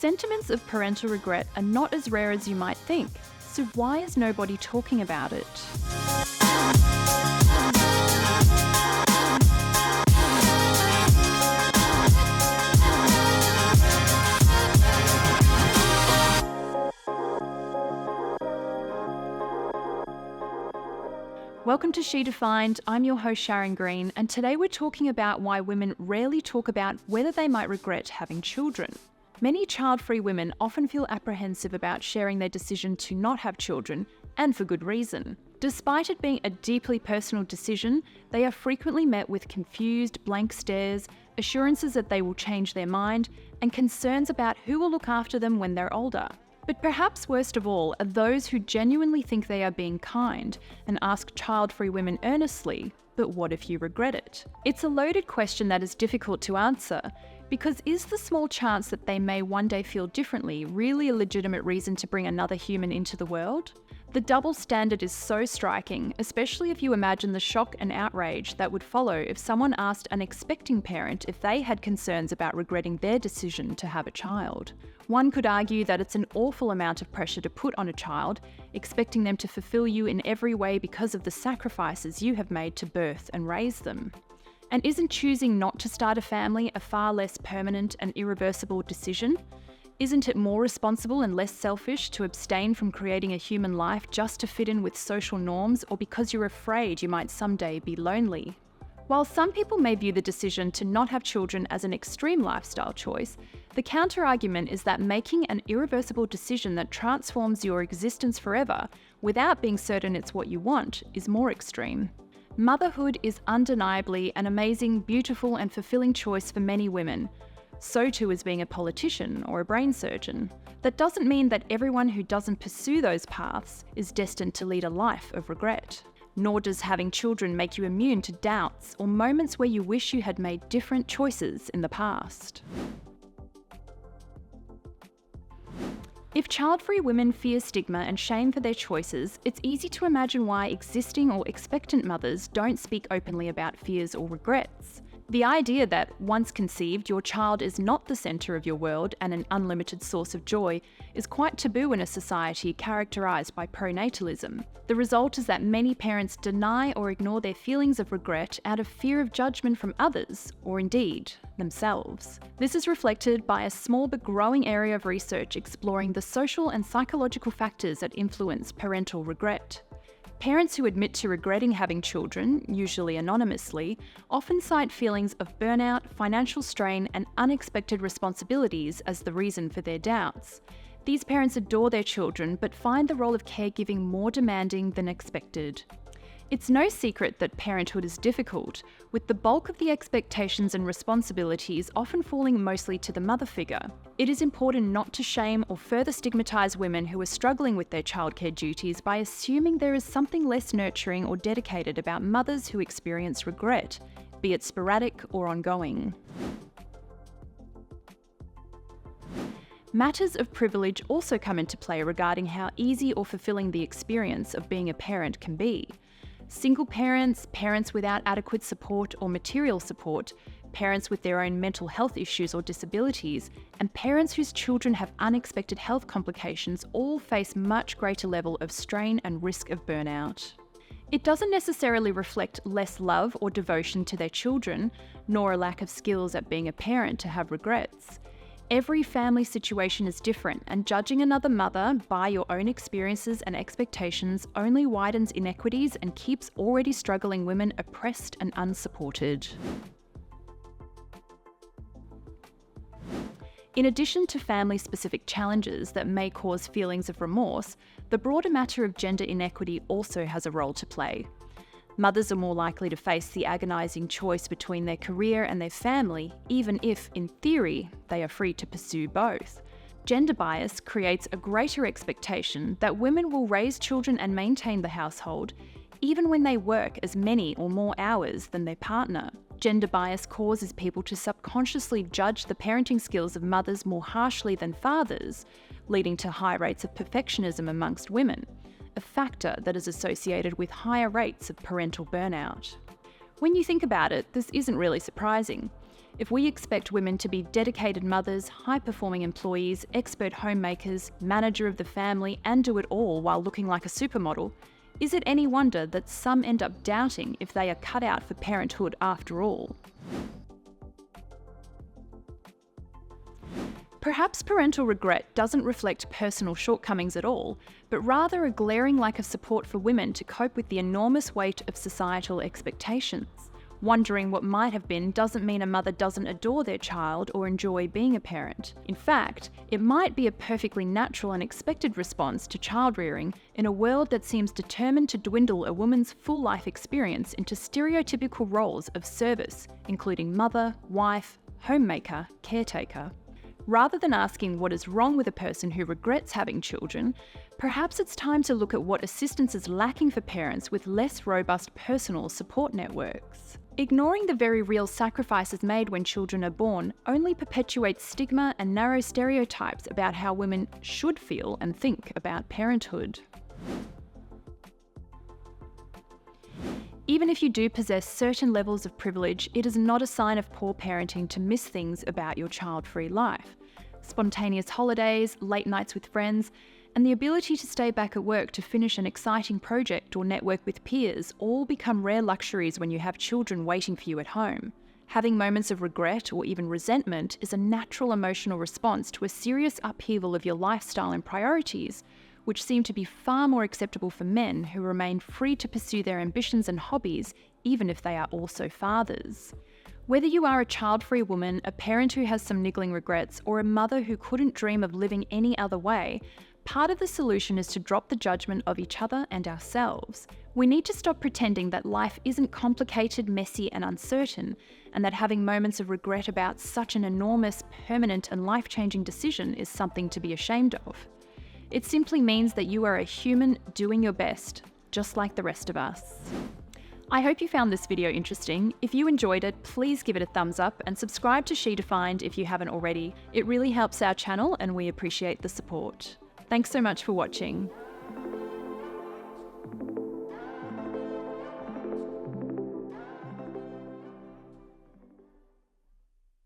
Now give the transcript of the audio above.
Sentiments of parental regret are not as rare as you might think, so why is nobody talking about it? Welcome to She Defined. I'm your host Sharon Green, and today we're talking about why women rarely talk about whether they might regret having children. Many child-free women often feel apprehensive about sharing their decision to not have children, and for good reason. Despite it being a deeply personal decision, they are frequently met with confused, blank stares, assurances that they will change their mind, and concerns about who will look after them when they're older. But perhaps worst of all are those who genuinely think they are being kind and ask child-free women earnestly, but what if you regret it? It's a loaded question that is difficult to answer, because is the small chance that they may one day feel differently really a legitimate reason to bring another human into the world? The double standard is so striking, especially if you imagine the shock and outrage that would follow if someone asked an expecting parent if they had concerns about regretting their decision to have a child. One could argue that it's an awful amount of pressure to put on a child, expecting them to fulfill you in every way because of the sacrifices you have made to birth and raise them. And isn't choosing not to start a family a far less permanent and irreversible decision? Isn't it more responsible and less selfish to abstain from creating a human life just to fit in with social norms or because you're afraid you might someday be lonely? While some people may view the decision to not have children as an extreme lifestyle choice, the counter-argument is that making an irreversible decision that transforms your existence forever without being certain it's what you want is more extreme. Motherhood is undeniably an amazing, beautiful and fulfilling choice for many women. So too is being a politician or a brain surgeon. That doesn't mean that everyone who doesn't pursue those paths is destined to lead a life of regret. Nor does having children make you immune to doubts or moments where you wish you had made different choices in the past. If child-free women fear stigma and shame for their choices, it's easy to imagine why existing or expectant mothers don't speak openly about fears or regrets. The idea that, once conceived, your child is not the centre of your world and an unlimited source of joy is quite taboo in a society characterised by pronatalism. The result is that many parents deny or ignore their feelings of regret out of fear of judgment from others, or indeed, themselves. This is reflected by a small but growing area of research exploring the social and psychological factors that influence parental regret. Parents who admit to regretting having children, usually anonymously, often cite feelings of burnout, financial strain, and unexpected responsibilities as the reason for their doubts. These parents adore their children, but find the role of caregiving more demanding than expected. It's no secret that parenthood is difficult, with the bulk of the expectations and responsibilities often falling mostly to the mother figure. It is important not to shame or further stigmatise women who are struggling with their childcare duties by assuming there is something less nurturing or dedicated about mothers who experience regret, be it sporadic or ongoing. Matters of privilege also come into play regarding how easy or fulfilling the experience of being a parent can be. Single parents, parents without adequate support or material support, parents with their own mental health issues or disabilities, and parents whose children have unexpected health complications all face much greater level of strain and risk of burnout. It doesn't necessarily reflect less love or devotion to their children, nor a lack of skills at being a parent to have regrets. Every family situation is different, and judging another mother by your own experiences and expectations only widens inequities and keeps already struggling women oppressed and unsupported. In addition to family-specific challenges that may cause feelings of remorse, the broader matter of gender inequity also has a role to play. Mothers are more likely to face the agonising choice between their career and their family, even if, in theory, they are free to pursue both. Gender bias creates a greater expectation that women will raise children and maintain the household, even when they work as many or more hours than their partner. Gender bias causes people to subconsciously judge the parenting skills of mothers more harshly than fathers, leading to high rates of perfectionism amongst women, a factor that is associated with higher rates of parental burnout. When you think about it, this isn't really surprising. If we expect women to be dedicated mothers, high-performing employees, expert homemakers, manager of the family, and do it all while looking like a supermodel, is it any wonder that some end up doubting if they are cut out for parenthood after all? Perhaps parental regret doesn't reflect personal shortcomings at all, but rather a glaring lack of support for women to cope with the enormous weight of societal expectations. Wondering what might have been doesn't mean a mother doesn't adore their child or enjoy being a parent. In fact, it might be a perfectly natural and expected response to child rearing in a world that seems determined to dwindle a woman's full life experience into stereotypical roles of service, including mother, wife, homemaker, caretaker. Rather than asking what is wrong with a person who regrets having children, perhaps it's time to look at what assistance is lacking for parents with less robust personal support networks. Ignoring the very real sacrifices made when children are born only perpetuates stigma and narrow stereotypes about how women should feel and think about parenthood. Even if you do possess certain levels of privilege, it is not a sign of poor parenting to miss things about your child-free life. Spontaneous holidays, late nights with friends, and the ability to stay back at work to finish an exciting project or network with peers all become rare luxuries when you have children waiting for you at home. Having moments of regret or even resentment is a natural emotional response to a serious upheaval of your lifestyle and priorities, which seem to be far more acceptable for men who remain free to pursue their ambitions and hobbies, even if they are also fathers. Whether you are a child-free woman, a parent who has some niggling regrets, or a mother who couldn't dream of living any other way, part of the solution is to drop the judgment of each other and ourselves. We need to stop pretending that life isn't complicated, messy, and uncertain, and that having moments of regret about such an enormous, permanent, and life-changing decision is something to be ashamed of. It simply means that you are a human doing your best, just like the rest of us. I hope you found this video interesting. If you enjoyed it, please give it a thumbs up and subscribe to She Defined if you haven't already. It really helps our channel and we appreciate the support. Thanks so much for watching.